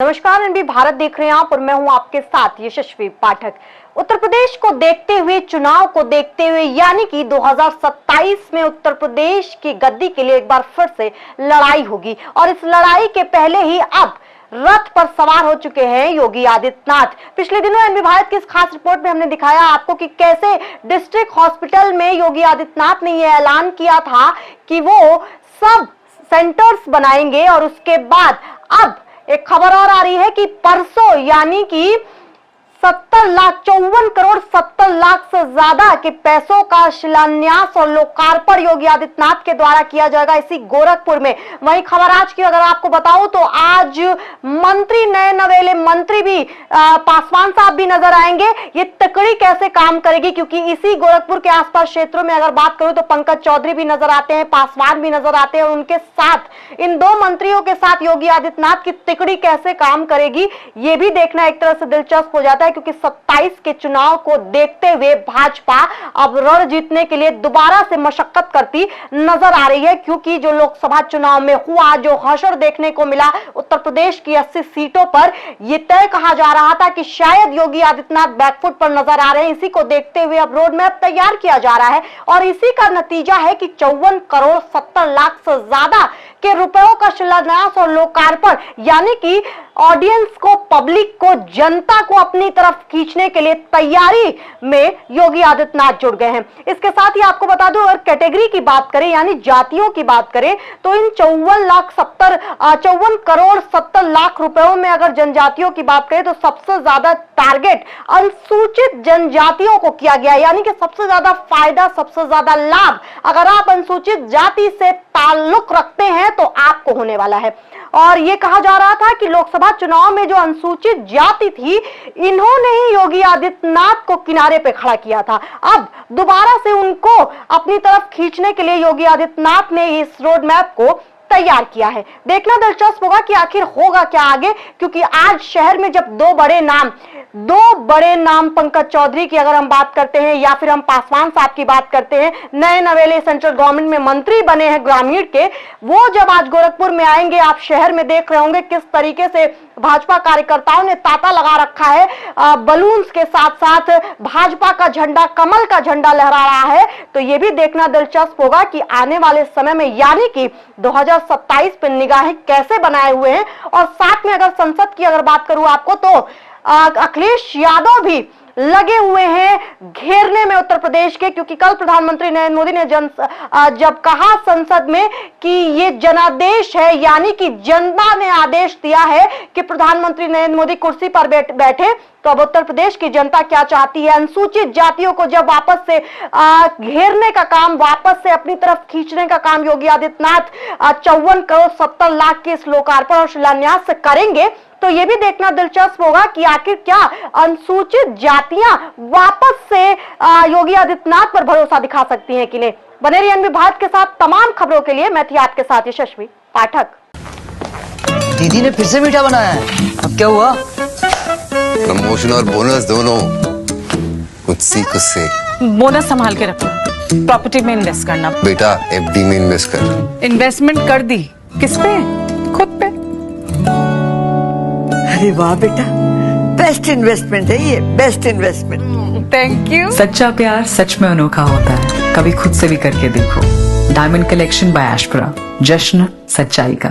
नमस्कार, एनबी भारत देख रहे हैं आप और मैं हूं आपके साथ यशस्वी पाठक। उत्तर प्रदेश को देखते हुए, चुनाव को देखते हुए, यानी कि 2027 में उत्तर प्रदेश की गद्दी के लिए एक बार फिर से लड़ाई होगी और इस लड़ाई के पहले ही अब रथ पर सवार हो चुके हैं योगी आदित्यनाथ। पिछले दिनों एनबी भारत की इस खास रिपोर्ट में हमने दिखाया आपको कि कैसे डिस्ट्रिक्ट हॉस्पिटल में योगी आदित्यनाथ ने यह ऐलान किया था कि वो सब सेंटर्स बनाएंगे और उसके बाद अब एक खबर और आ रही है कि परसों यानी कि 54 करोड़ 70 लाख से ज्यादा के पैसों का शिलान्यास और लोकार्पण योगी आदित्यनाथ के द्वारा किया जाएगा इसी गोरखपुर में। वहीं खबर आज की अगर आपको बताऊं तो आज मंत्री, नए नवेले मंत्री भी पासवान साहब भी नजर आएंगे। ये तकड़ी कैसे काम करेगी, क्योंकि इसी गोरखपुर के आसपास क्षेत्रों में अगर बात करूं तो पंकज चौधरी भी नजर आते हैं, पासवान भी नजर आते हैं और उनके साथ इन दो मंत्रियों के साथ योगी आदित्यनाथ की तिकड़ी कैसे काम करेगी ये भी देखना एक तरह से दिलचस्प हो जाता है, क्योंकि 27 के चुनाव को देखते हुए भाजपा अब रण जीतने के लिए दोबारा से मशक्कत करती नजर आ रही है। क्योंकि जो लोकसभा चुनाव में हुआ, जो हशर देखने को मिला उत्तर प्रदेश की 80 सीटों पर, यह तय कहा जा रहा था कि शायद योगी आदित्यनाथ बैकफुट पर नजर आ रहे हैं। इसी को देखते हुए अब रोड मैप तैयार किया जा रहा है और इसी का नतीजा है कि 54 करोड़ 70 लाख से ज्यादा के रुपयों का शिलान्यास और लोकार्पण, यानी कि ऑडियंस को, पब्लिक को, जनता को अपनी तरफ खींचने के लिए तैयारी में योगी आदित्यनाथ जुड़ गए हैं। इसके साथ ही आपको बता दूं, अगर कैटेगरी की बात करें यानी जातियों की बात करें तो इन 54 करोड़ 70 लाख रुपयों में अगर जनजातियों की बात करें तो सबसे ज्यादा टारगेट अनुसूचित जनजातियों को किया गया, यानी कि सबसे ज्यादा फायदा, सबसे ज्यादा लाभ अगर आप अनुसूचित जाति से ताल्लुक रखते हैं तो आपको होने वाला है। और यह कहा जा रहा था कि लोकसभा चुनाव में जो अनुसूचित जाति थी, इन्होंने ही योगी आदित्यनाथ को किनारे पे खड़ा किया था। अब दोबारा से उनको अपनी तरफ खींचने के लिए योगी आदित्यनाथ ने इस रोड मैप को तैयार किया है। देखना दिलचस्प होगा कि आखिर होगा क्या आगे, क्योंकि आज शहर में जब दो बड़े नाम पंकज चौधरी की अगर हम बात करते हैं या फिर हम पासवान साहब की बात करते हैं, नए नवेले सेंट्रल गवर्नमेंट में मंत्री बने हैं ग्रामीण के, वो जब आज गोरखपुर में आएंगे, आप शहर में देख रहे होंगे किस तरीके से भाजपा कार्यकर्ताओं ने तांता लगा रखा है, बलून्स के साथ साथ भाजपा का झंडा, कमल का झंडा लहरा रहा है। तो यह भी देखना दिलचस्प होगा कि आने वाले समय में यानी कि 2027 पे निगाहें कैसे बनाए हुए हैं। और साथ में अगर संसद की अगर बात करूं आपको तो अखिलेश यादव भी लगे हुए हैं घेरने में उत्तर प्रदेश के, क्योंकि कल प्रधानमंत्री नरेंद्र मोदी ने जब कहा संसद में कि ये जनादेश है, यानी कि जनता ने आदेश दिया है कि प्रधानमंत्री नरेंद्र मोदी कुर्सी पर बैठे, तो अब उत्तर प्रदेश की जनता क्या चाहती है, अनुसूचित जातियों को जब वापस से घेरने का काम, वापस से अपनी तरफ खींचने का काम योगी आदित्यनाथ 54 करोड़ 70 लाख के इस लोकार्पण और शिलान्यास से करेंगे, तो यह भी देखना दिलचस्प होगा कि आखिर क्या अनुसूचित जातियां वापस से योगी आदित्यनाथ पर भरोसा दिखा सकती हैं कि नहीं। बने रहिए एनबी भारत के साथ तमाम खबरों के लिए। मैं थी आपके साथ यशस्वी पाठक। दीदी ने फिर से मीठा बनाया है, अब क्या हुआ? प्रमोशन और बोनस दोनों कुछ से। बोनस संभाल के रखो, प्रॉपर्टी में इन्वेस्ट करना। बेटा एफडी में इन्वेस्ट कर। इन्वेस्टमेंट कर दी, किस पे? खुद पे। अरे वाह बेटा, बेस्ट इन्वेस्टमेंट है ये, बेस्ट इन्वेस्टमेंट। Thank you. सच्चा प्यार सच में अनोखा होता है, कभी खुद से भी करके देखो। डायमंड कलेक्शन बाय एशप्रा, जश्न सच्चाई का।